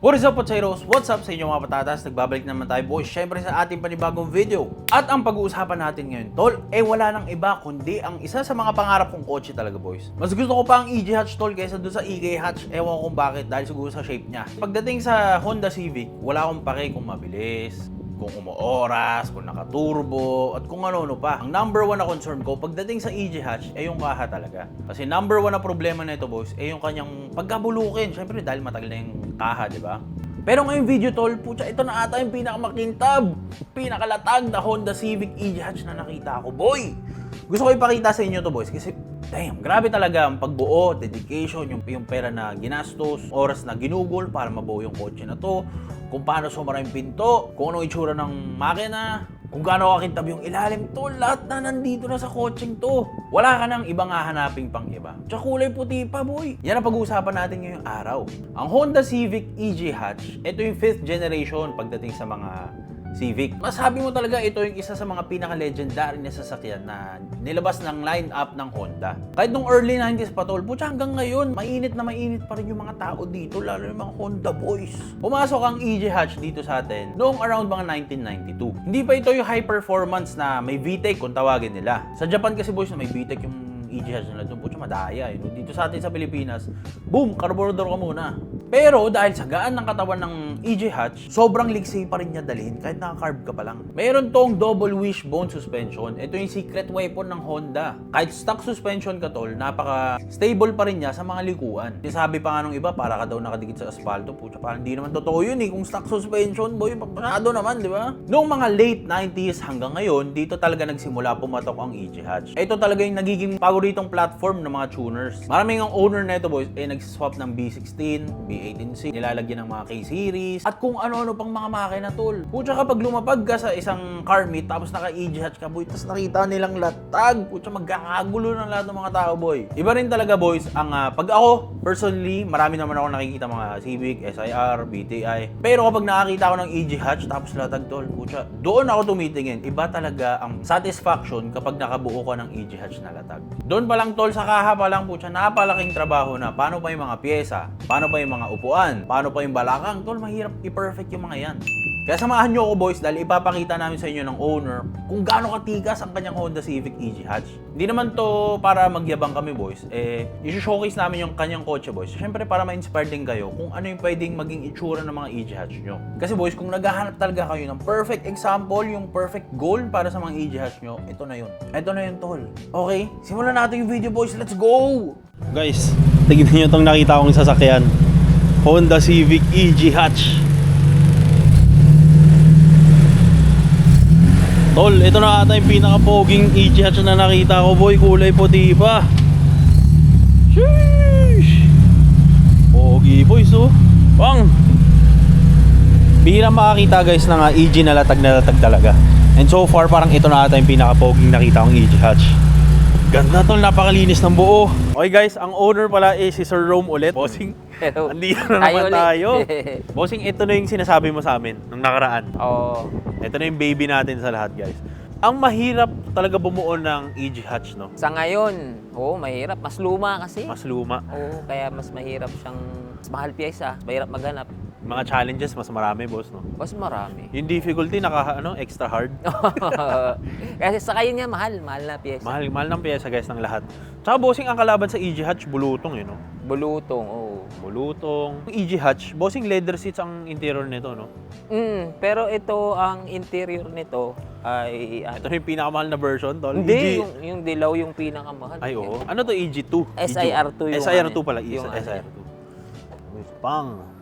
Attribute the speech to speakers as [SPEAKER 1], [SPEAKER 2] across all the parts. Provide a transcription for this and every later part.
[SPEAKER 1] What is up, Potsairos? What's up sa inyo mga patatas? Nagbabalik naman tayo boys, syempre sa ating panibagong video. At ang pag-uusapan natin ngayon, tol, wala nang iba kundi ang isa sa mga pangarap kong kotse talaga boys. Mas gusto ko pa ang EJ Hatch tol kaysa doon sa EK Hatch, ewan ko kung bakit dahil siguro sa shape niya. Pagdating sa Honda Civic, wala akong pake kung mabilis, kung umooras, kung nakaturbo, at kung ano-ano pa. Ang number one na concern ko pagdating sa EJ Hatch ay yung kaha talaga. Kasi number one na problema nito boys ay yung kanyang pagkabulukin. Syempre dahil matagal na yung kaha, di ba? Pero ngayong video tol, putya, ito na ata yung pinakamakintab, pinakalatag na Honda Civic EJ Hatch na nakita ko, boy! Gusto ko ipakita sa inyo to boys kasi damn, grabe talaga ang pagbuo, dedication, yung pera na ginastos, oras na ginugol para mabuo yung kotse na to, kung paano sumara yung pinto, kung ano itsura ng makina, kung gaano kakintab yung ilalim to, lahat na nandito na sa kotseng to. Wala ka nang ibang hahanapin pang iba. Tsaka kulay puti pa, boy. Yan ang pag-uusapan natin ngayong araw. Ang Honda Civic EJ Hatch, ito yung 5th generation pagdating sa mga Civic. Masabi mo talaga ito yung isa sa mga pinaka-legendary na sasakyan na nilabas ng line-up ng Honda. Kahit nung early 90s pa tol, putya hanggang ngayon, mainit na mainit pa rin yung mga tao dito, lalo yung mga Honda boys. Pumasok ang EJ Hatch dito sa atin noong around mga 1992. Hindi pa ito yung high performance na may VTEC kung tawagin nila. Sa Japan kasi boys na may VTEC yung EJ Hatch nila doon, putya madaya. Dito sa atin sa Pilipinas, boom, carburetor ka muna. Pero dahil sa gaan ng katawan ng EJ Hatch, sobrang liksi pa rin niya dalhin kahit naka-carb ka pa lang. Meron tong double wishbone suspension. Ito yung secret weapon ng Honda. Kahit stock suspension ka tol, napaka-stable pa rin niya sa mga likuan. Sabi pa nga nung iba, para ka daw nakadikit sa asfalto. Pucha, parang hindi naman totoo yun kung stock suspension, boy, pasado naman, di ba? Noong mga late 90s hanggang ngayon, dito talaga nagsimula pumatok ang EJ Hatch. Ito talaga yung nagiging paboritong platform ng mga tuners. Maraming ang owner na ito, boys, nagsiswap ng B16, B18C, nilalagyan ng mga K-series, at kung ano-ano pang mga makina tol. Putya, kapag lumapag ka sa isang car meet, tapos naka-EJ Hatch ka, boy, tapos nakita nilang latag, putya, magkakagulo ng lahat ng mga tao, boy. Iba rin talaga, boys, ang pag ako, personally, marami naman ako nakikita mga Civic, SIR, BTI. Pero kapag nakakita ako ng EJ Hatch, tapos latag tol, putya, doon ako tumitingin. Iba talaga ang satisfaction kapag nakabuo ka ng EJ Hatch na latag. Doon pa lang tol, sa kaha pa lang, putya, napalaking trabaho na. Paano pa yung mga pyesa? Paano pa yung mga upuan? Paano pa yung balakang? Tol, mahirap i-perfect yung mga yan. Kaya samahan nyo ako boys dahil ipapakita namin sa inyo ng owner kung gaano katigas ang kanyang Honda Civic EJ Hatch. Hindi naman to para magyabang kami boys, i-showcase namin yung kanyang kotse boys. Siyempre para ma-inspire din kayo kung ano yung pwedeng maging itsura ng mga EJ Hatch nyo. Kasi boys, kung naghahanap talaga kayo ng perfect example, yung perfect goal para sa mga EJ Hatch nyo, ito na yun. Ito na yun tol. Okay, simulan natin yung video boys, let's go! Guys, tignan nyo itong nakita kong sasakyan. Honda Civic EJ Hatch. Tol, ito na ata yung pinaka-poging EJ Hatch na nakita ko boy, kulay puti pa. Sheesh! Pogi boys oh. Bang! Bihira makakita guys ng EJ na latag talaga. And so far parang ito na ata yung pinaka-poging nakita kong EJ Hatch. Ganda tol, napakalinis ng buo. Okay guys, ang owner pala si Sir Rome ulit. Bossing, andito na naman tayo. Bossing, ito na yung sinasabi mo sa amin nung nakaraan.
[SPEAKER 2] Oo.
[SPEAKER 1] Ito na yung baby natin sa lahat guys. Ang mahirap talaga bumuo ng EJ Hatch, no?
[SPEAKER 2] Sa ngayon, mahirap. Mas luma kasi.
[SPEAKER 1] Mas luma.
[SPEAKER 2] Oo, kaya mas mahirap siyang, mas mahal pyesa, mahirap maghanap.
[SPEAKER 1] Mga challenges mas marami, boss, no?
[SPEAKER 2] Mas marami.
[SPEAKER 1] Yung difficulty extra hard.
[SPEAKER 2] Kasi sa kayo niya, mahal na pyesa.
[SPEAKER 1] Mahal ng pyesa guys ng lahat. Tsaka bossing, ang kalaban sa EJ Hatch, bulutong no?
[SPEAKER 2] Bulutong, oo.
[SPEAKER 1] Bulutong. Yung EJ Hatch, bossing leather seats ang interior nito, no?
[SPEAKER 2] Pero ito, ang interior nito ay...
[SPEAKER 1] Ito yung pinakamahal na version, tol.
[SPEAKER 2] Hindi, yung dilaw yung pinakamahal.
[SPEAKER 1] Ay, oo. Ano to, EJ2?
[SPEAKER 2] SIR2 yung...
[SPEAKER 1] SIR2 pala,
[SPEAKER 2] yung
[SPEAKER 1] SIR2. Pang.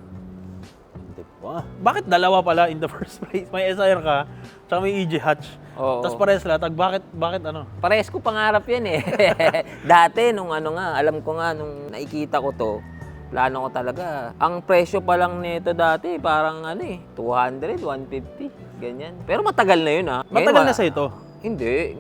[SPEAKER 1] Bakit dalawa pala in the first place? May SIR ka, tsaka may EJ Hatch. Tapos parehas latag. Bakit ano?
[SPEAKER 2] Parehas ko pangarap yan eh. Dati, nung alam ko nga, nung nakikita ko to, plano ko talaga. Ang presyo pa lang nito dati, parang 200, 150, ganyan. Pero matagal na yun
[SPEAKER 1] Matagal na sa ito?
[SPEAKER 2] Hindi.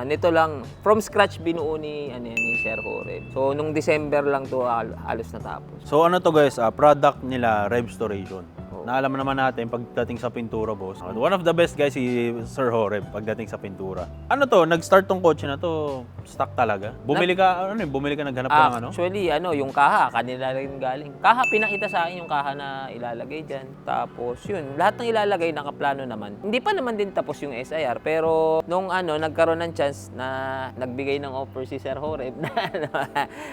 [SPEAKER 2] Nito lang, from scratch binuo ni Sir Jorge. So, nung December lang to halos natapos.
[SPEAKER 1] So, ano to guys, product nila, Restoration. na alam naman natin pagdating sa pintura, boss. One of the best guys si Sir Horeb pagdating sa pintura. Ano to, nag-start tong kotse na to, stock talaga. Bumili ka, naghanap ka ng ano?
[SPEAKER 2] Actually, yung kaha, kanila rin galing. Kaha, pinakita sa akin yung kaha na ilalagay dyan. Tapos yun, lahat ng ilalagay nakaplano naman. Hindi pa naman din tapos yung SIR, pero nung nagkaroon ng chance na nagbigay ng offer si Sir Horeb na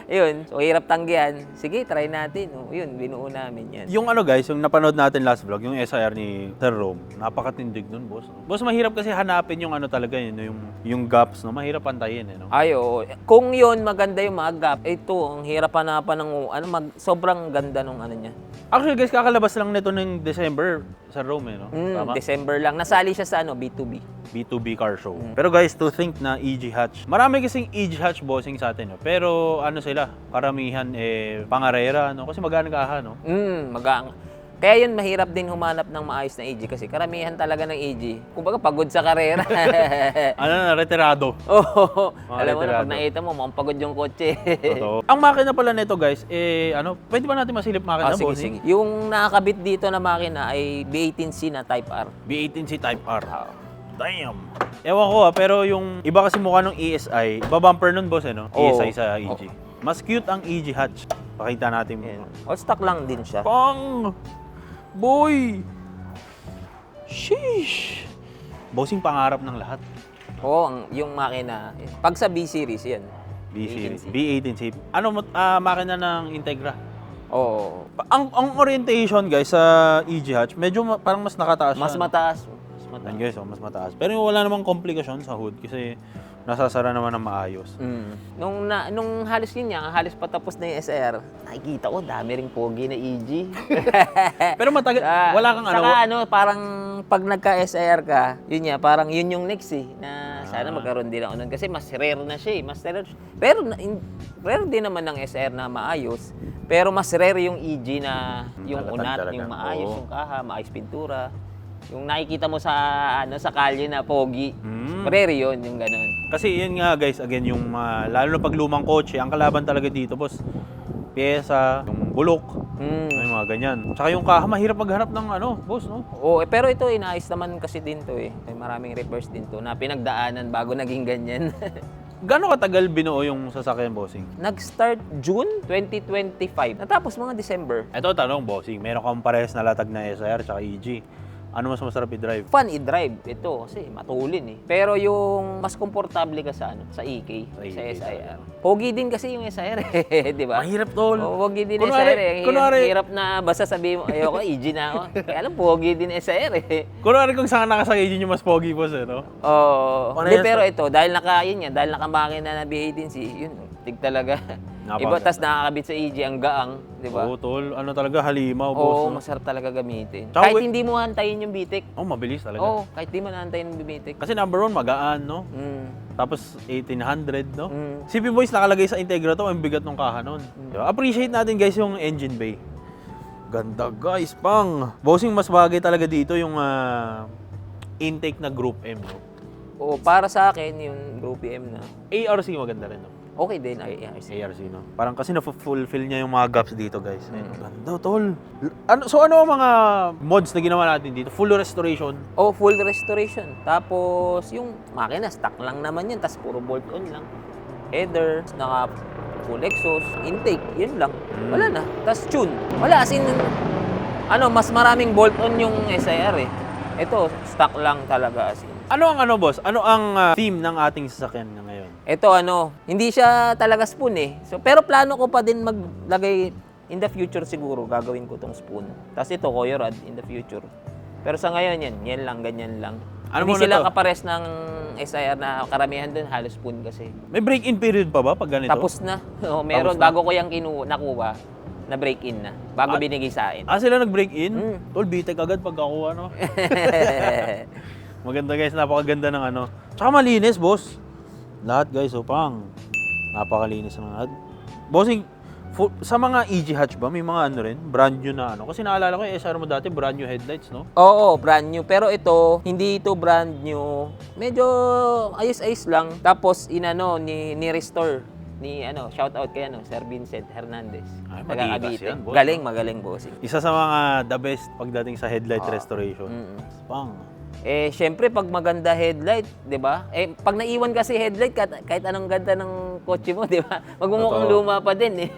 [SPEAKER 2] yun, so hirap tanggihan. Sige, try natin. Yun, binuo namin yan.
[SPEAKER 1] Yung guys, yung napanood natin last vlog, yung SIR ni Sir Rome, napakatindig nun, boss. Boss, mahirap kasi hanapin yung talaga yun, yung gaps, no? Mahirap pantayin, no?
[SPEAKER 2] Ay, oo. Kung yun, maganda yung mga gap. Ito, ang hirap hanapan ng sobrang ganda nung niya.
[SPEAKER 1] Actually, guys, kakalabas lang nito ng December sa Rome, no? Tama?
[SPEAKER 2] December lang. Nasali siya sa B2B.
[SPEAKER 1] B2B car show. Pero guys, to think na EG Hatch. Marami kasing EG Hatch bossing sa atin, no? Pero sila, karamihan pangarera, no? Kasi magana kaha, no?
[SPEAKER 2] Magang. Kaya yun, mahirap din humanap ng maayos na AG kasi karamihan talaga ng AG. Kumbaga, pagod sa karera.
[SPEAKER 1] Retirado.
[SPEAKER 2] Oo.
[SPEAKER 1] Mga
[SPEAKER 2] Alam mo na,
[SPEAKER 1] retirado.
[SPEAKER 2] pag nakita mo, mukhang pagod yung kotse.
[SPEAKER 1] Totoo. Ang makina pala nito, guys, pwede ba natin masilip makina,
[SPEAKER 2] Sige,
[SPEAKER 1] bossing?
[SPEAKER 2] sige. Yung nakakabit dito na makina ay B18C na Type R.
[SPEAKER 1] B18C Type R. Damn! Ewan ko pero yung iba kasi mukha ng ESI, babumper nun, boss, no?
[SPEAKER 2] Oo.
[SPEAKER 1] ESI sa EG. Mas cute ang EG Hatch. Pakita natin mo.
[SPEAKER 2] All stock lang din siya.
[SPEAKER 1] Pang! Boy! Sheesh! Bossing pangarap ng lahat.
[SPEAKER 2] Oo, yung makina. Pag sa B-Series, yan.
[SPEAKER 1] B-Series. B18C. Makina ng Integra.
[SPEAKER 2] Oo.
[SPEAKER 1] Ang orientation, guys, sa EG Hatch, medyo parang mas nakataas
[SPEAKER 2] Mas
[SPEAKER 1] siya.
[SPEAKER 2] mataas.
[SPEAKER 1] Yan, guys, mas mataas. Pero wala namang komplikasyon sa hood kasi nasasara naman ng maayos.
[SPEAKER 2] Nung halos yun niya, halos patapos na yung SR, nakikita ko, dami ring pogi na EG.
[SPEAKER 1] Pero matagal, wala kang
[SPEAKER 2] parang pag nagka-SR ka, yun niya, parang yun yung next na sana magkaroon din ako nun. Kasi mas rare na siya mas rare. Pero rare din naman ng SR na maayos. Pero mas rare yung EG na yung unat,
[SPEAKER 1] talaga.
[SPEAKER 2] yung maayos, yung kaha, maayos pintura. Yung nakikita mo sa sa kalye na pogi. Rare yun, yung ganun.
[SPEAKER 1] Kasi yun nga, guys, again, yung lalo na pag lumang kotse, ang kalaban talaga dito, boss, pyesa, yung bulok, ay mga ganyan. Tsaka yung kaha, mahirap maghanap ng boss, no?
[SPEAKER 2] Oo, pero ito inaayos naman kasi din to May maraming repairs din to na pinagdaanan bago naging ganyan.
[SPEAKER 1] Gano'ng katagal binuo yung sasakyan, bossing?
[SPEAKER 2] Nag-start June 2025. Natapos mga December.
[SPEAKER 1] Ito, tanong, bossing, meron kang parehas na latag na SIR tsaka EG. Ano mas masarap i-drive?
[SPEAKER 2] Fun i-drive ito kasi matulin Pero yung mas komportable ka sa EK, sa SIR. Pogi din kasi yung SIR di ba?
[SPEAKER 1] Mahirap, tol.
[SPEAKER 2] Pogi din
[SPEAKER 1] Kunwari-
[SPEAKER 2] SIR Hirap na basta sabihin mo, ayoko, EG na ako. Kaya alam, pogi din SIR
[SPEAKER 1] Kunwari kung saan nakasakay yun yung mas pogi, boss, no?
[SPEAKER 2] Oo.
[SPEAKER 1] Parehas
[SPEAKER 2] Pero ito, dahil nakamakina na B18C, yun, tig talaga. Iba, tas nakakabit sa EG, ang gaang, di ba?
[SPEAKER 1] Oo, tol. Talaga, halimaw, boss,
[SPEAKER 2] Oo,
[SPEAKER 1] no?
[SPEAKER 2] masarap talaga gamitin.
[SPEAKER 1] Tsaka
[SPEAKER 2] Kahit hindi mo hantayin yung bitik.
[SPEAKER 1] Mabilis talaga.
[SPEAKER 2] Oo, kahit di mo nahantayin yung bitik.
[SPEAKER 1] Kasi number one, magaan, no? Tapos 1800, no? CP Boys nakalagay sa Integra to, ang bigat ng kaha nun. Diba? Appreciate natin, guys, yung engine bay. Ganda, guys, pang. Bossing, mas bagay talaga dito yung intake na Group M, no?
[SPEAKER 2] Oo, para sa akin, yung Group M na.
[SPEAKER 1] ARC maganda rin, no?
[SPEAKER 2] Okay din, ARC.
[SPEAKER 1] ARC, no? Parang kasi na-fulfill niya yung mga gaps dito, guys. Ganda, tol. Ano ang mga mods na ginawa natin dito? Full restoration.
[SPEAKER 2] Oh, full restoration. Tapos, yung makina, stock lang naman yun. Tapos, puro bolt-on lang. Header, naka full exhaust, intake, yun lang. Wala na. Tapos, tune. Wala, as in, mas maraming bolt-on yung SIR Ito, stock lang talaga as in.
[SPEAKER 1] Ano ang boss? Ano ang theme ng ating sasakyan na ngayon?
[SPEAKER 2] Ito hindi siya talaga spoon So, pero plano ko pa din maglagay in the future siguro, gagawin ko tong spoon. Tapos ito, coil rod in the future. Pero sa ngayon yan lang, ganyan lang. Hindi sila kapares ng SIR na karamihan doon, halos spoon kasi.
[SPEAKER 1] May break-in period pa ba pag ganito?
[SPEAKER 2] Tapos na. Meron, bago ko yung nakuha, na break-in na. Bago binigay sa akin.
[SPEAKER 1] Sila nag-break-in? Tol, bitek agad pagkakuha, no? Maganda, guys, napakaganda ng Tsaka malinis, boss. Lahat, guys, pang. Napakalinis ng lahat. Bossing, sa mga EG Hatch ba, may mga rin, brand new na Kasi naalala ko yung SR mo dati, brand new headlights, no?
[SPEAKER 2] Oo, brand new. Pero ito, hindi ito brand new. Medyo ayos-ayos lang. Tapos, ni-restore. ni shout out kay Sir Vincent Hernandez.
[SPEAKER 1] Ay,
[SPEAKER 2] Taga
[SPEAKER 1] matigas
[SPEAKER 2] Cavite.
[SPEAKER 1] yan, boss.
[SPEAKER 2] Magaling bossing.
[SPEAKER 1] Isa sa mga the best pagdating sa headlight restoration. Pang.
[SPEAKER 2] Syempre pag maganda headlight, 'di ba? Pag naiwan kasi headlight kahit anong ganda ng kotse mo, 'di ba? Magmumukhang
[SPEAKER 1] Totoo.
[SPEAKER 2] luma pa din eh.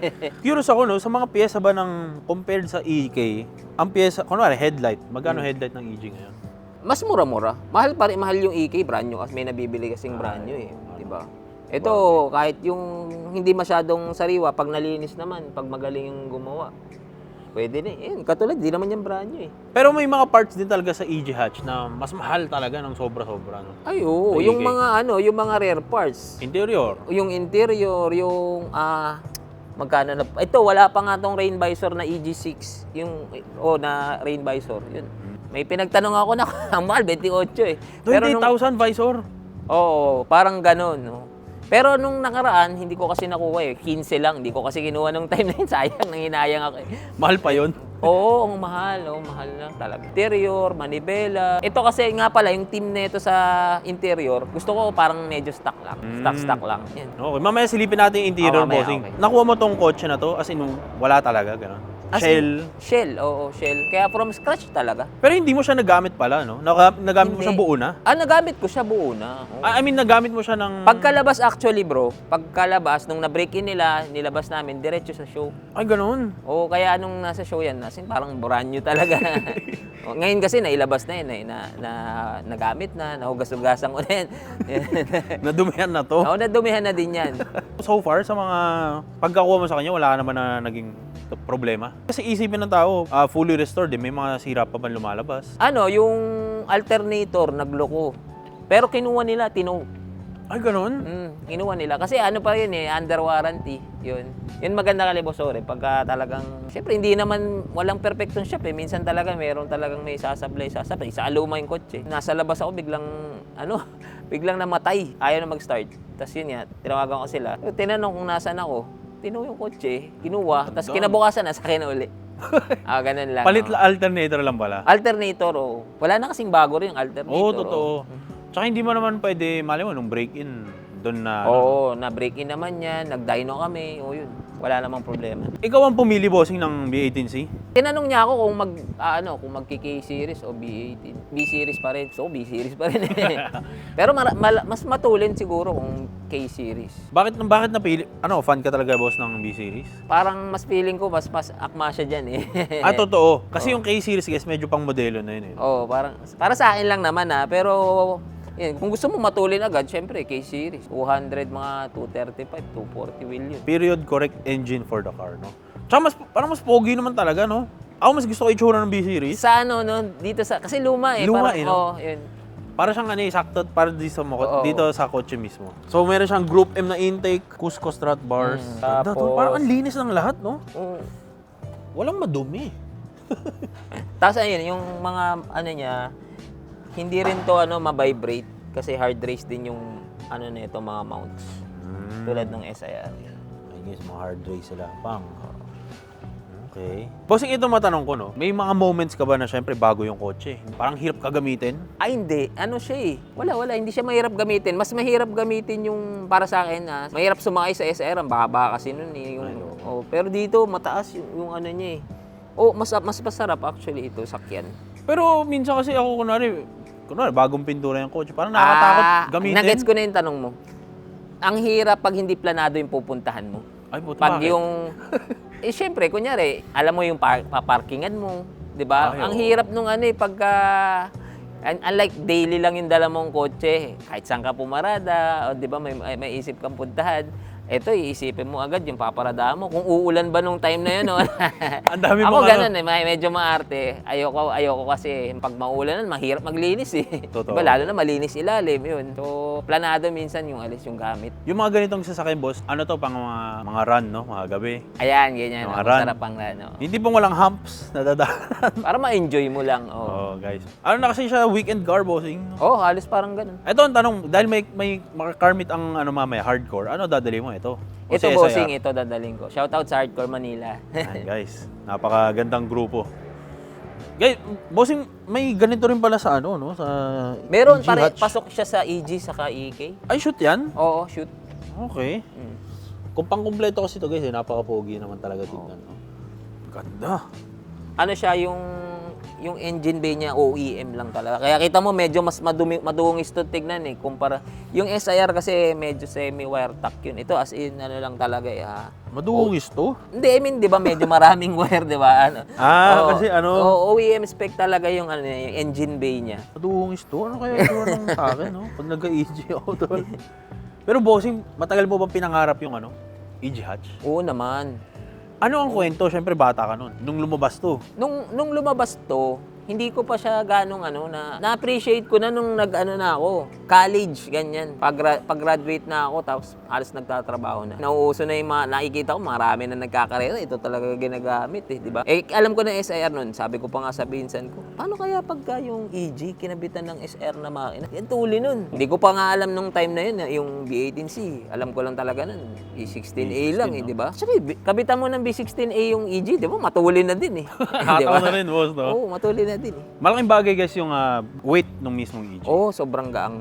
[SPEAKER 1] Curious ako, no, sa mga pyesa ba ng compared sa EK, ang pyesa, kunwari headlight, magkano headlight ng EG ngayon?
[SPEAKER 2] Mas mura-mura. Mahal yung EK brand new kasi may nabibili kasing brand new eh, 'di ba? Ito kahit yung hindi masyadong sariwa, pag nalinis naman, pag magaling yung gumawa, pwede na eh. Katulad, di naman yung brand new eh.
[SPEAKER 1] Pero may mga parts din talaga sa EG hatch na mas mahal talaga ng sobra-sobra, no?
[SPEAKER 2] Ay, oo.
[SPEAKER 1] Sa
[SPEAKER 2] Yung
[SPEAKER 1] EK.
[SPEAKER 2] yung mga rare parts.
[SPEAKER 1] Interior.
[SPEAKER 2] Yung interior, yung magkano na. Ito, wala pa nga tong rain visor na EG6. Yung, na rain visor. Yun. May pinagtanong ako na, ang mahal, 28 eh. Pero
[SPEAKER 1] 20,000 visor.
[SPEAKER 2] Oo, parang ganun. No? Pero nung nakaraan, hindi ko kasi nakuha eh. 15 lang. Hindi ko kasi kinuha nung time na yun. Sayang, nanginayang ako eh.
[SPEAKER 1] Mahal pa yon.
[SPEAKER 2] Oo, ang mahal. Oo, mahal lang talaga. Interior, manibela. Ito kasi nga pala, yung team nito sa interior, gusto ko parang medyo stock lang. Stock lang. Yan.
[SPEAKER 1] Okay, mamaya silipin natin yung interior,
[SPEAKER 2] Mamaya,
[SPEAKER 1] bossing.
[SPEAKER 2] okay.
[SPEAKER 1] Nakuha mo tong kotse na to, as in, wala talaga, gano'n. Shell.
[SPEAKER 2] Oo, shell. Kaya from scratch talaga.
[SPEAKER 1] Pero hindi mo siya nagamit pala, no? Nagamit mo
[SPEAKER 2] Hindi.
[SPEAKER 1] siya buo na?
[SPEAKER 2] Nagamit ko siya buo na. Oo.
[SPEAKER 1] I mean, nagamit mo siya ng...
[SPEAKER 2] Pagkalabas actually bro, pagkalabas, nung na-break in nila, nilabas namin, diretso sa show.
[SPEAKER 1] Ay, gano'n.
[SPEAKER 2] Oo, kaya nung nasa show yan, nasin parang brand new talaga. Ngayon kasi nailabas na yun, nagamit na, nahugas-hugasan ko na yan.
[SPEAKER 1] Nadumihan na to.
[SPEAKER 2] Oo, nadumihan na din yan.
[SPEAKER 1] So far, sa mga pagkakuha mo sa kanya, wala ka naman na naging problema. Kasi isipin ng tao, fully restored, may mga sira pa man lumalabas.
[SPEAKER 2] Yung alternator, nagloko. Pero kinuha nila,
[SPEAKER 1] Ay, gano'n?
[SPEAKER 2] kinuha nila. Kasi pa yun under warranty. Yun maganda ka Libosore. Pagka talagang, syempre hindi naman, walang perfectong shop eh. Minsan talaga, meron talagang may sasablay. Sa aluma yung kotse. Nasa labas ako, biglang namatay. Ayaw na mag-start. Tapos yun nga, tinawagan ko sila. Tinanong kung nasaan ako. Tinuha yung kotse, kinuha. Tapos kinabukasan, nasa akin na uli. Ganun lang.
[SPEAKER 1] Palit alternator lang pala.
[SPEAKER 2] Alternator, wala na kasing bago rin yung alternator.
[SPEAKER 1] Oo, totoo. Tsaka hindi mo naman pwede, mali mo, nung break-in, doon na...
[SPEAKER 2] Oo, na-break in naman yan, nag-dyno kami, yun. Wala namang problema.
[SPEAKER 1] Ikaw ang pumili, bossing, ng B18C?
[SPEAKER 2] Tinanong niya ako kung kung magki-K-series o B18. B-series pa rin. So, B-series pa rin. Pero mas matulin siguro kung K-series.
[SPEAKER 1] Bakit napili? Fan ka talaga, boss, ng B-series?
[SPEAKER 2] Parang mas feeling ko, mas akma siya dyan eh.
[SPEAKER 1] Totoo. Kasi yung K-series, guys, medyo pang modelo na yun eh.
[SPEAKER 2] Oo, para sa akin lang naman pero yan, kung gusto mo matulin agad, syempre, K-series. 200, mga 235, 240 wheel yun.
[SPEAKER 1] Period correct engine for the car, no? Tsaka parang mas pogi naman talaga, no? Ako mas gusto ko itsura ng B-series.
[SPEAKER 2] Sa dito kasi luma eh.
[SPEAKER 1] Luma
[SPEAKER 2] parang,
[SPEAKER 1] no?
[SPEAKER 2] Yun.
[SPEAKER 1] Para siyang sakto para
[SPEAKER 2] Oo.
[SPEAKER 1] dito sa kotse mismo. So meron siyang Group M na intake, Cusco strut bars. Ganda,
[SPEAKER 2] Tapos-
[SPEAKER 1] tol. Parang ang linis ng lahat, no?
[SPEAKER 2] Oo.
[SPEAKER 1] Walang madumi.
[SPEAKER 2] Tapos yung mga niya, hindi rin to ma-vibrate kasi hard race din yung nito mga mounts. Tulad ng SIR.
[SPEAKER 1] I guess mga hard race sila. Pang. Okay. Bossing, ito matanong ko, no? May mga moments ka ba na syempre bago yung kotse? Parang hirap ka gamitin?
[SPEAKER 2] Ay, hindi. Siya eh. Wala. Hindi siya mahirap gamitin. Mas mahirap gamitin yung para sa akin. Mahirap sumakay sa SR. Ang baba kasi nun eh. Pero dito, mataas yung niya eh. Mas masarap actually ito, sakyan.
[SPEAKER 1] Pero minsan kasi ako, kunwari, bagong pintura yung kotse. Parang nakakatakot gamitin.
[SPEAKER 2] Nagets ko na yung tanong mo. Ang hirap pag hindi planado yung pupuntahan mo.
[SPEAKER 1] Ay, puto,
[SPEAKER 2] Pag
[SPEAKER 1] bakit?
[SPEAKER 2] yung... syempre, kunyari, alam mo yung paparkingan mo. Di ba?
[SPEAKER 1] Ay,
[SPEAKER 2] Ang
[SPEAKER 1] oo.
[SPEAKER 2] hirap nung pagka... Unlike daily lang yung dala mong kotse, kahit saan ka pumarada, o di ba may isip kang puntahan, eto iisipin mo agad yung paparadahan mo. Kung uulan ba nung time na yun,
[SPEAKER 1] Ang dami
[SPEAKER 2] ako
[SPEAKER 1] mong
[SPEAKER 2] ganun medyo maarte. Ayoko kasi pag maulanan, mahirap maglinis eh.
[SPEAKER 1] Totoo.
[SPEAKER 2] Diba, lalo na malinis ilalim yun. So, planado minsan yung alis yung gamit.
[SPEAKER 1] Yung mga ganitong sasakyan, boss, pang mga run, no? Mga gabi.
[SPEAKER 2] Ayan, ganyan.
[SPEAKER 1] Mga run.
[SPEAKER 2] Masarap ang
[SPEAKER 1] Hindi pong walang humps na dadaanan.
[SPEAKER 2] Para ma-enjoy mo lang.
[SPEAKER 1] Oh, guys. Na kasi siya weekend car, bossing?
[SPEAKER 2] Halos parang ganun.
[SPEAKER 1] Ito ang tanong, dahil may car meet ang mamaya, hardcore, dadali mo ito? O
[SPEAKER 2] Ito
[SPEAKER 1] si
[SPEAKER 2] bossing,
[SPEAKER 1] SIR?
[SPEAKER 2] ito dadaling ko. Shoutout sa Hardcore Manila.
[SPEAKER 1] Ayan, guys. Napakagandang grupo. Guys, bossing, may ganito rin pala sa no? Sa
[SPEAKER 2] Meron,
[SPEAKER 1] EG hatch.
[SPEAKER 2] pasok siya sa EG saka EK.
[SPEAKER 1] Ay, shoot yan?
[SPEAKER 2] Oo, shoot.
[SPEAKER 1] Okay. Kung pang-kumpleto kasi ito guys, napaka-pogi naman talaga tignan. No? Ganda.
[SPEAKER 2] Ano siya, yung engine bay niya, OEM lang talaga. Kaya kita mo, medyo mas madungis to tignan eh. Kumpara, yung SIR kasi medyo semi-wire tack yun. Ito as in, ano lang talaga eh.
[SPEAKER 1] Madungis to?
[SPEAKER 2] Hindi, I mean, di ba medyo maraming wire, di ba? Ano?
[SPEAKER 1] Kasi ano?
[SPEAKER 2] OEM spec talaga yung, ano, yung engine bay niya.
[SPEAKER 1] Madungis to? Ano kaya ito nung sa akin, no? Pag nag-EG ako tol. Pero bossing, matagal mo bang pinangarap yung ano? EG hatch?
[SPEAKER 2] Oo naman.
[SPEAKER 1] Ano ang kwento? Siyempre bata ka nun. Nung lumabas to.
[SPEAKER 2] Nung lumabas to, hindi ko pa siya ganong na-appreciate ko na nung nag-ano na ako, college, ganyan. Pag-graduate na ako, tapos halos nagtatrabaho na. Nauuso na yung mga, nakikita ko, marami na nagkakarera, ito talaga ginagamit eh, di ba? Eh, alam ko na SIR nun, sabi ko pa nga sa pinsan ko, paano kaya pagka yung EG, kinabitan ng SR na makina? Yan tuli nun. Hindi ko pa nga alam nung time na yun, yung B18C, alam ko lang talaga nun, B16A lang eh, di ba? Actually, kabitan mo ng B16A yung EG, di ba? Matuli na din eh. Di ba?
[SPEAKER 1] Hataw na rin, boss, no?
[SPEAKER 2] Oo, matuli na din eh.
[SPEAKER 1] Malaking bagay guys yung weight ng mismong EG.
[SPEAKER 2] Oo, sobrang gaang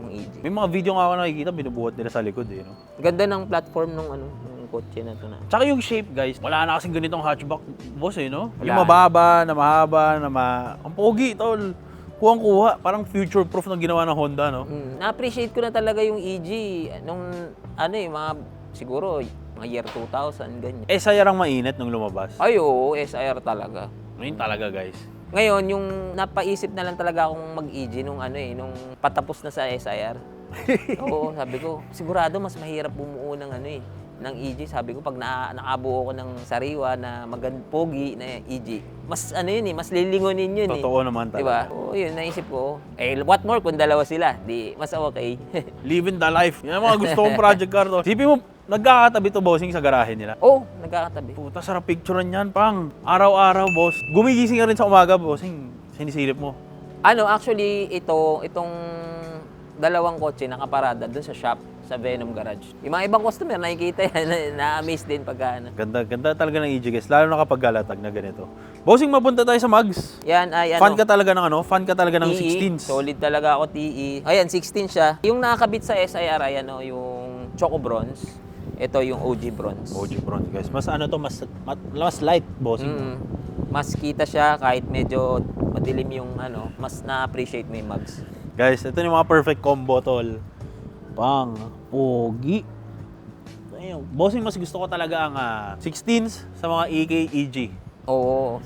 [SPEAKER 2] ng EG.
[SPEAKER 1] May mga video nga ako nakikita, binubuhat nila sa likod eh, no?
[SPEAKER 2] Ganda ng platform nung ng kotse na to na.
[SPEAKER 1] Tsaka yung shape guys, wala na kasing ganitong hatchback boss eh, no?
[SPEAKER 2] Wala.
[SPEAKER 1] Yung mababa, na mahaba, ang pogi, tol. Kuwang-kuha, parang future-proof na ginawa ng Honda, no?
[SPEAKER 2] Na-appreciate ko na talaga yung EG nung siguro mga year 2000, ganyan.
[SPEAKER 1] SIR ang mainit nung lumabas.
[SPEAKER 2] Ay, oo, SIR talaga.
[SPEAKER 1] Ngayon talaga guys.
[SPEAKER 2] Ngayon, yung napaisip na lang talaga akong mag-EG nung nung patapos na sa SIR. Oo, sabi ko, sigurado mas mahirap bumuo ng ng EG. Sabi ko, pag nakabuo ko ng sariwa na pogi na EG, mas mas lilingonin yun
[SPEAKER 1] Totoo naman talaga.
[SPEAKER 2] Diba? Oo, yun, naisip ko. Eh, what more kung dalawa sila? Di, mas okay.
[SPEAKER 1] Living the life. Yan ang mga gusto kong project car to. Sipin mo, nagkakatabi to bossing sa garahe nila.
[SPEAKER 2] Oo, nagkakatabi.
[SPEAKER 1] Puta, sarap picturean yan, pang. Araw-araw, boss. Gumigising ka rin sa umaga, bossing. Sinisilip mo.
[SPEAKER 2] Actually, itong dalawang kotse nakaparada dun sa shop, sa Venom Garage. Yung mga ibang customer, nakikita yan, na-amaze din pagka
[SPEAKER 1] Ganda talaga ng EG guys, lalo na kapag galatag na ganito. Bossing, mapunta tayo sa mags.
[SPEAKER 2] Yan ay
[SPEAKER 1] Fan ka talaga ng Fan ka talaga ng
[SPEAKER 2] TE,
[SPEAKER 1] 16s.
[SPEAKER 2] solid talaga ako TE. Ayan, 16 siya. Yung nakakabit sa SIR, ayan yung Choco Bronze. Ito yung OG Bronze.
[SPEAKER 1] OG Bronze guys. Mas mas light, bossing.
[SPEAKER 2] Mas kita siya kahit medyo madilim yung mas na-appreciate mo yung mags.
[SPEAKER 1] Guys, ito yung mga perfect combo, tol. Pang, pogi. Ayun. Bossing, mas gusto ko talaga ang 16s sa mga EK, EG.
[SPEAKER 2] Oo.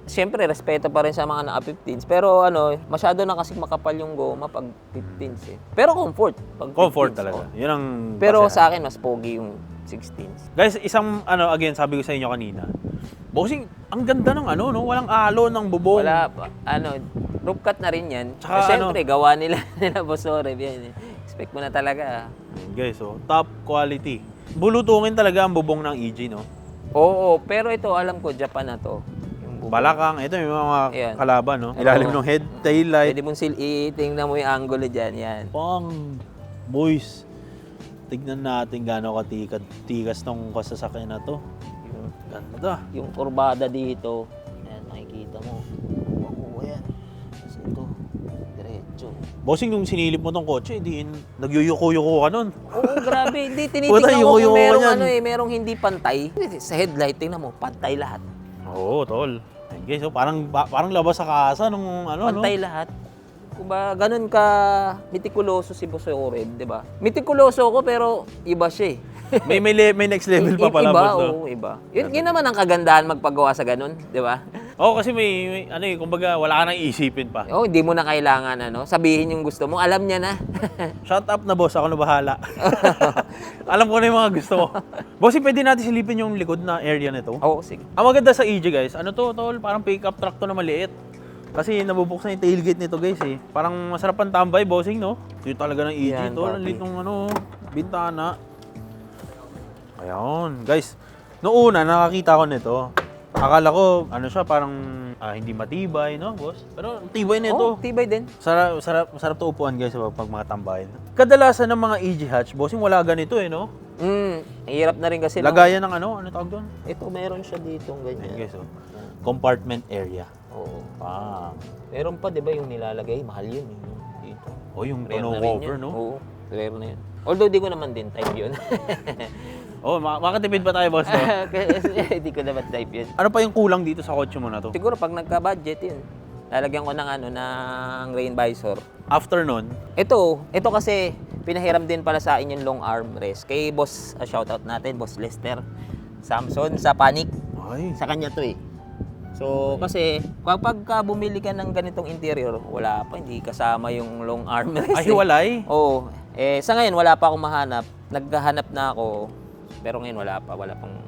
[SPEAKER 2] Siyempre, respeto pa rin sa mga naka-15s. Pero masyado na kasi makapal yung goma pag 15s eh. Pero comfort. Pag 15s,
[SPEAKER 1] Comfort talaga.
[SPEAKER 2] oh.
[SPEAKER 1] Yun ang
[SPEAKER 2] Pero
[SPEAKER 1] basehan.
[SPEAKER 2] sa akin, mas pogi yung 16s.
[SPEAKER 1] Guys, isang again, sabi ko sa inyo kanina. Bossing, ang ganda ng no? Walang alo ng bubong.
[SPEAKER 2] Wala, roof cut na rin yan.
[SPEAKER 1] Tsaka
[SPEAKER 2] Siyempre, gawa nila Boss Oreb yan eh. Expect mo na talaga.
[SPEAKER 1] Ayun, guys, top quality. Bulutungin talaga ang bubong ng EG, no?
[SPEAKER 2] Oo, pero ito, alam ko, Japan na to. Yung bubong.
[SPEAKER 1] Balakang, ito yung mga
[SPEAKER 2] Ayan.
[SPEAKER 1] kalaban, no? Ilalim ng head, tail light.
[SPEAKER 2] Pwede mong tingnan mo yung angle dyan, yan.
[SPEAKER 1] Pang, boys, tignan natin gaano tikas tong kasasakyan na to. Ganda.
[SPEAKER 2] Yung kurbada dito, ayan, makikita mo. Oo, ayan. Kasi ito, diretso.
[SPEAKER 1] Bossing, nung sinilip mo tong kotse, nagyuyuko-yuko ka nun.
[SPEAKER 2] Oo, grabe. Hindi,
[SPEAKER 1] Puta,
[SPEAKER 2] tinitignan ko kung
[SPEAKER 1] yuko-yuko
[SPEAKER 2] merong
[SPEAKER 1] yan.
[SPEAKER 2] merong hindi pantay. Sa headlight, tingnan mo, pantay lahat.
[SPEAKER 1] Oo, tol. Ayun, guys, parang labas sa kasa nung
[SPEAKER 2] Pantay lahat. Kumbaga, ganun ka mitikuloso si Boss Oreb, di ba? Mitikuloso ko pero iba siya eh.
[SPEAKER 1] May next level pa pala,
[SPEAKER 2] iba,
[SPEAKER 1] boss, no?
[SPEAKER 2] oo, iba. Yun naman ang kagandahan magpagawa sa ganun, di ba?
[SPEAKER 1] Oo, kasi may kumbaga, wala ka nang isipin pa.
[SPEAKER 2] Oo, hindi mo na kailangan sabihin yung gusto mo, alam niya na.
[SPEAKER 1] Shut up na, boss. Ako na bahala. Alam ko na yung mga gusto mo. Bossing, pwede natin silipin yung likod na area nito.
[SPEAKER 2] Oo, sige.
[SPEAKER 1] Ang maganda sa EG, guys, tol? Parang pick-up truck to na maliit. Kasi nabubuksan yung tailgate nito, guys, eh. Parang masarap ang tambay, bossing, no? Ito talaga ng EG,
[SPEAKER 2] Yan,
[SPEAKER 1] tol. Ang
[SPEAKER 2] papi.
[SPEAKER 1] liit ng bintana. Ayun, guys. Noong una, nakakita ko nito. Akala ko, siya, parang hindi matibay, no, boss? Pero tibay na ito.
[SPEAKER 2] Oo, tibay din.
[SPEAKER 1] Masarap to upuan, guys, pag mga tambahin. Kadalasan ng mga EG hatch, bossing, wala ganito, eh, no?
[SPEAKER 2] Hirap na rin kasi.
[SPEAKER 1] Lagayan ng ano tawag doon?
[SPEAKER 2] Ito, meron siya dito,
[SPEAKER 1] Ayun,
[SPEAKER 2] ganyan.
[SPEAKER 1] guys, compartment area.
[SPEAKER 2] Oo.
[SPEAKER 1] Meron
[SPEAKER 2] pa, di ba, yung nilalagay, mahal yun. Dito.
[SPEAKER 1] yung
[SPEAKER 2] Rare
[SPEAKER 1] tonneau
[SPEAKER 2] na rin
[SPEAKER 1] cover,
[SPEAKER 2] yun.
[SPEAKER 1] no?
[SPEAKER 2] Oo, rare na yun. Although, di ko naman din type yun.
[SPEAKER 1] Oh, makatipid pa tayo, boss. No?
[SPEAKER 2] Hindi ko naman type yun.
[SPEAKER 1] Ano pa yung kulang dito sa kotse mo na to?
[SPEAKER 2] Siguro pag nagka-budget yun, lalagyan ko ng ng rain visor.
[SPEAKER 1] After nun,
[SPEAKER 2] Ito kasi pinahiram din pala sa akin yung long arm rest. Kay boss, shoutout natin, boss Lester Samson sa Panic.
[SPEAKER 1] ay,
[SPEAKER 2] Sa kanya to eh. So kasi kapag bumili ka ng ganitong interior, wala pa, hindi kasama yung long arm rest.
[SPEAKER 1] ay hiwalay.
[SPEAKER 2] Oo. Sa ngayon wala pa akong mahanap. Naghahanap na ako. Pero ngayon wala pang.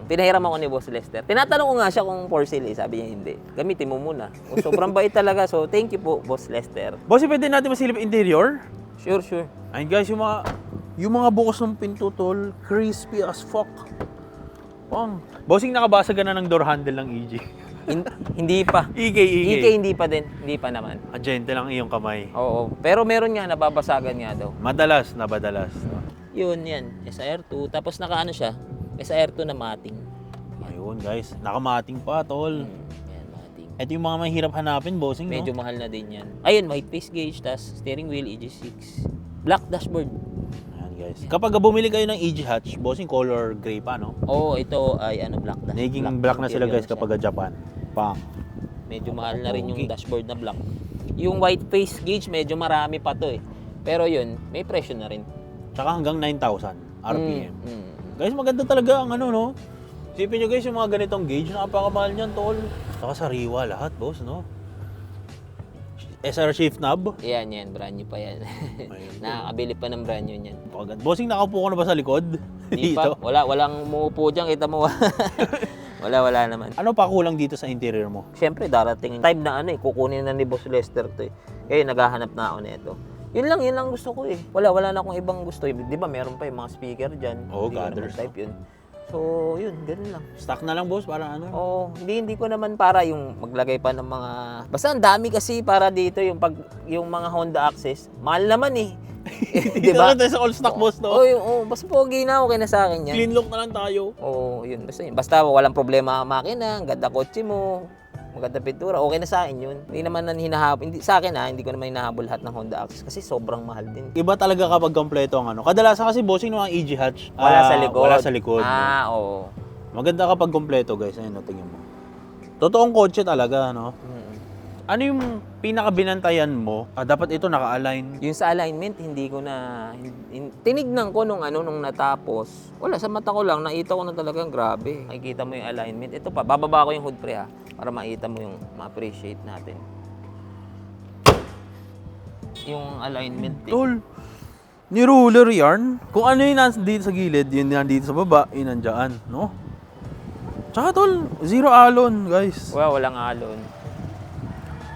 [SPEAKER 2] Pinahiram ako ni Boss Lester. Tinatanong ko nga siya kung for sale eh. Sabi niya hindi. Gamitin mo muna. O, sobrang bait talaga. So thank you po Boss Lester.
[SPEAKER 1] Boss, pwede natin masilip interior?
[SPEAKER 2] Sure.
[SPEAKER 1] Ayun guys, yung mga bukas ng pinto, tol, crispy as fuck. Pang. Bossing, nakabasag ka na ng door handle ng EG.
[SPEAKER 2] Hindi pa.
[SPEAKER 1] EK.
[SPEAKER 2] Hindi pa din. Hindi pa naman.
[SPEAKER 1] Agente lang iyong kamay.
[SPEAKER 2] Oo. Pero meron nga, nababasagan nga daw.
[SPEAKER 1] Madalas.
[SPEAKER 2] Yun, yan. SR2. Tapos nakaano siya? SR2 na mating.
[SPEAKER 1] Ayun guys, nakamating pa, tol.
[SPEAKER 2] Yan, mating.
[SPEAKER 1] Ito yung mga mahirap hanapin, bossing, no?
[SPEAKER 2] Medyo mahal na din yan. Ayun, white face gauge, tas steering wheel, EG6. Black dashboard.
[SPEAKER 1] Ayan guys. Kapag bumili kayo ng EG hatch, bossing, color gray pa, no?
[SPEAKER 2] Oo, ito ay black dashboard.
[SPEAKER 1] Naging black na sila guys kapag Japan. Pang.
[SPEAKER 2] Medyo mahal na rin yung
[SPEAKER 1] Okay.
[SPEAKER 2] dashboard na black. Yung white face gauge, medyo marami pa to eh. Pero yun, may presyo na rin.
[SPEAKER 1] Tsaka hanggang 9,000 RPM.
[SPEAKER 2] Mm.
[SPEAKER 1] Guys, maganda talaga ang ano, no? Isipin nyo guys, yung mga ganitong gauge, napakamahal niyan, tol. Saka sariwa lahat, boss, no? SR shift knob.
[SPEAKER 2] Yan, brand new pa yan.
[SPEAKER 1] Ayun.
[SPEAKER 2] Nakakabili pa ng brand new yan.
[SPEAKER 1] Pagod. Bossing, nakaupo ka na ba sa likod?
[SPEAKER 2] Hindi pa, walang umuupo dyan, kita mo. wala naman.
[SPEAKER 1] Ano pa kulang dito sa interior mo?
[SPEAKER 2] Siyempre, darating time na kukunin na ni Boss Lester to eh. Kaya naghahanap na ako nito. Yun lang gusto ko eh. Wala na akong ibang gusto. Di ba meron pa yung mga speaker dyan.
[SPEAKER 1] Oo,
[SPEAKER 2] Hindi ko
[SPEAKER 1] gathers,
[SPEAKER 2] naman type yun. So, yun, ganun lang.
[SPEAKER 1] Stock na lang, boss, para ano?
[SPEAKER 2] Oo, hindi ko naman para yung maglagay pa ng mga... Basta ang dami kasi para dito yung mga Honda Access. Mahal naman eh.
[SPEAKER 1] Di ba? Tayo sa all stock, boss, no?
[SPEAKER 2] Oo, basta pogi na okay na sa akin yan.
[SPEAKER 1] Clean look na lang tayo.
[SPEAKER 2] Oo, yun. Basta walang problema ang makina, ang ganda kotse mo, maganda pintura, okay na sa akin yun. Hindi naman hinahabol, sa akin hindi ko naman hinahabol lahat ng Honda Access kasi sobrang mahal din.
[SPEAKER 1] Iba talaga kapag kompleto ang ano. Kadalasan kasi bossing ng mga EG hatch.
[SPEAKER 2] Wala sa likod.
[SPEAKER 1] Wala sa likod.
[SPEAKER 2] Oo.
[SPEAKER 1] Maganda kapag kompleto, guys. Ayun, tingnan mo. Totoong kotse talaga, no? Ano yung pinakabinantayan mo? Dapat ito naka-align.
[SPEAKER 2] Yung sa alignment, hindi ko na... tinignan ko nung natapos. Wala, sa mata ko lang, nakita ko na talagang grabe. Makikita mo yung alignment. Ito pa, bababa ko yung hood pre para makita mo yung ma-appreciate natin. Yung alignment.
[SPEAKER 1] Tol, ni-ruler yarn. Kung ano yung nandito sa gilid, yun nandito sa baba, yun nandyan, no? Tsaka tol, zero alon, guys.
[SPEAKER 2] Walang alon.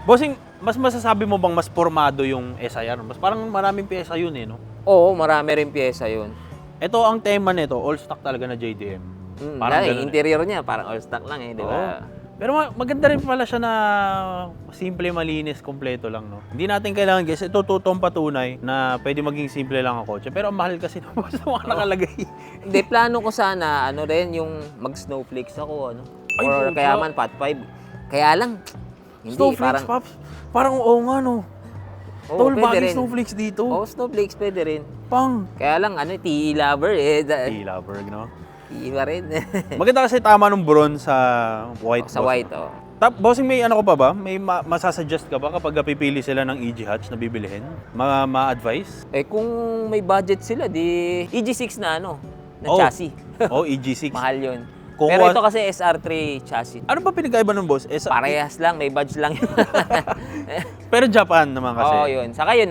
[SPEAKER 1] Bossing, mas masasabi mo bang mas formado yung SIR? Mas parang maraming pyesa yun eh, no?
[SPEAKER 2] Oo, marami rin pyesa yun.
[SPEAKER 1] Ito ang tema nito, all stock talaga na JDM.
[SPEAKER 2] Parang
[SPEAKER 1] ganun eh.
[SPEAKER 2] interior niya, parang all stock lang di ba?
[SPEAKER 1] Oo. Pero maganda rin pala siya na simple, malinis, kompleto lang, no? Hindi natin kailangan, guys, ito totoong patunay na pwede maging simple lang ang kotse. Pero ang mahal kasi ng mga nakalagay.
[SPEAKER 2] Hindi, plano ko sana, rin, yung mag-snowflakes ako,
[SPEAKER 1] Ay,
[SPEAKER 2] Or
[SPEAKER 1] puta.
[SPEAKER 2] kaya man, Pot 5. Kaya lang, hindi,
[SPEAKER 1] Snowflakes, Pops. Parang oo nga, no?
[SPEAKER 2] Oo,
[SPEAKER 1] Tol,
[SPEAKER 2] pwede
[SPEAKER 1] bagay
[SPEAKER 2] rin.
[SPEAKER 1] snowflakes dito.
[SPEAKER 2] Oo, snowflakes pwede rin.
[SPEAKER 1] Pang.
[SPEAKER 2] Kaya lang, TE lover
[SPEAKER 1] Ilaberg, no?
[SPEAKER 2] TE pa rin.
[SPEAKER 1] Maganda kasi tama nung bronze sa white.
[SPEAKER 2] Sa
[SPEAKER 1] boss,
[SPEAKER 2] white,
[SPEAKER 1] no? Bossing, may ano ko pa ba? May masasuggest ka ba kapag pipili sila ng EG hatch na bibilihin? Ma-advise?
[SPEAKER 2] Kung may budget sila, di EG6 na na
[SPEAKER 1] Oh.
[SPEAKER 2] chassis.
[SPEAKER 1] EG6.
[SPEAKER 2] Mahal yun.
[SPEAKER 1] Kung
[SPEAKER 2] Pero
[SPEAKER 1] wa-
[SPEAKER 2] ito kasi SR3 chassis.
[SPEAKER 1] Ano ba pinagkaiba ng boss?
[SPEAKER 2] Parehas lang, may badge lang yun.
[SPEAKER 1] Pero Japan naman kasi.
[SPEAKER 2] Oo, yun. Saka yun,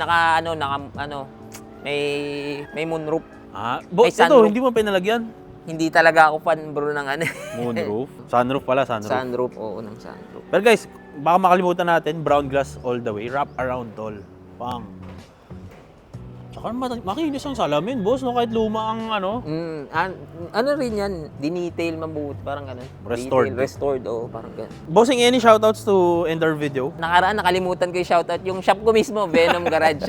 [SPEAKER 2] may moonroof. May
[SPEAKER 1] Ito,
[SPEAKER 2] sunroof.
[SPEAKER 1] hindi mo pinalagyan.
[SPEAKER 2] Hindi talaga ako fan bro ng
[SPEAKER 1] Moonroof. Sunroof pala, sunroof.
[SPEAKER 2] sunroof, oo, ng sunroof.
[SPEAKER 1] Pero guys, baka makalimutan natin, brown glass all the way. Wrap around tol. Pang. Tsaka makinis ang salamin, boss, no? Kahit luma ang ano.
[SPEAKER 2] Ano rin yan, dinetail mabuti, parang ganun.
[SPEAKER 1] Restored.
[SPEAKER 2] Detail, restored, oo, parang ganun.
[SPEAKER 1] Bossing, any shoutouts to end our video?
[SPEAKER 2] Nakaraan, nakalimutan ko yung shoutout. Yung shop ko mismo, Venom Garage.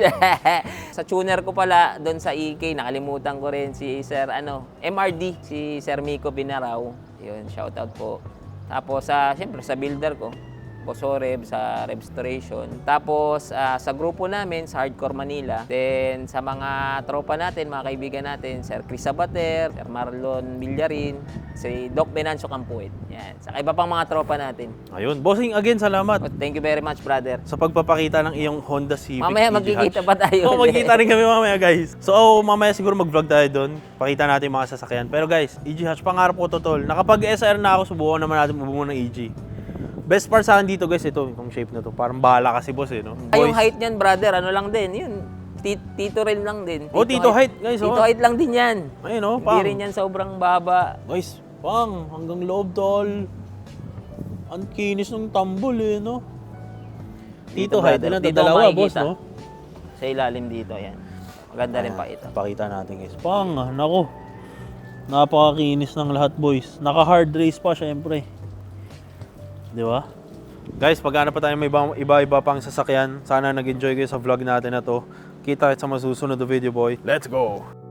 [SPEAKER 2] Sa tuner ko pala, doon sa EK, nakalimutan ko rin si Sir, MRD, si Sir Miko Binaraw. Yun, shoutout po. Tapos, siyempre, sa builder ko, Bosoreb, sa Restoration. Tapos sa grupo namin, sa Hardcore Manila. Then sa mga tropa natin, mga kaibigan natin, Sir Chris Sabater, Sir Marlon Villarin, si Doc Benancio Campuit. Yan. Sa iba pang mga tropa natin.
[SPEAKER 1] Ayun. Bossing, again, salamat
[SPEAKER 2] Thank you very much, brother.
[SPEAKER 1] sa pagpapakita ng iyong Honda Civic
[SPEAKER 2] Mamaya
[SPEAKER 1] EG
[SPEAKER 2] magkikita
[SPEAKER 1] hatch.
[SPEAKER 2] pa tayo.
[SPEAKER 1] Oo, magkikita rin kami mamaya, guys. So, mamaya siguro mag-vlog tayo doon. Pakita natin yung mga sasakyan. Pero guys, EG hatch, pangarap ko to, tol. Nakapag-SR na ako, subukan naman natin bumuo ng EG. Best part sa akin dito, guys, ito, itong shape na to. Parang bahala kasi, boss, eh, no?
[SPEAKER 2] Yung height niyan, brother, ano lang din, yun. Tito rin lang din.
[SPEAKER 1] Oh, Tito height, guys,
[SPEAKER 2] Tito
[SPEAKER 1] oh.
[SPEAKER 2] height lang din yan.
[SPEAKER 1] Ayun, oh,
[SPEAKER 2] Hindi
[SPEAKER 1] pang.
[SPEAKER 2] rin yan sobrang baba.
[SPEAKER 1] Guys, pang, hanggang loob, tol. Ang kinis ng tambol, eh, no? Tito height,
[SPEAKER 2] brother.
[SPEAKER 1] ilan to?
[SPEAKER 2] Dito
[SPEAKER 1] Dalawa,
[SPEAKER 2] makikita.
[SPEAKER 1] boss, no?
[SPEAKER 2] Sa ilalim dito, yan. Maganda rin pa ito.
[SPEAKER 1] Pakita natin, guys. Pang, nako. Napakakinis ng lahat, boys. Naka-hard race pa, syempre. Di ba? Guys, pag-ano pa tayo may iba-iba pang sasakyan. Sana nag-enjoy kayo sa vlog natin na to. Kita sa masusunod na video, boy. Let's go!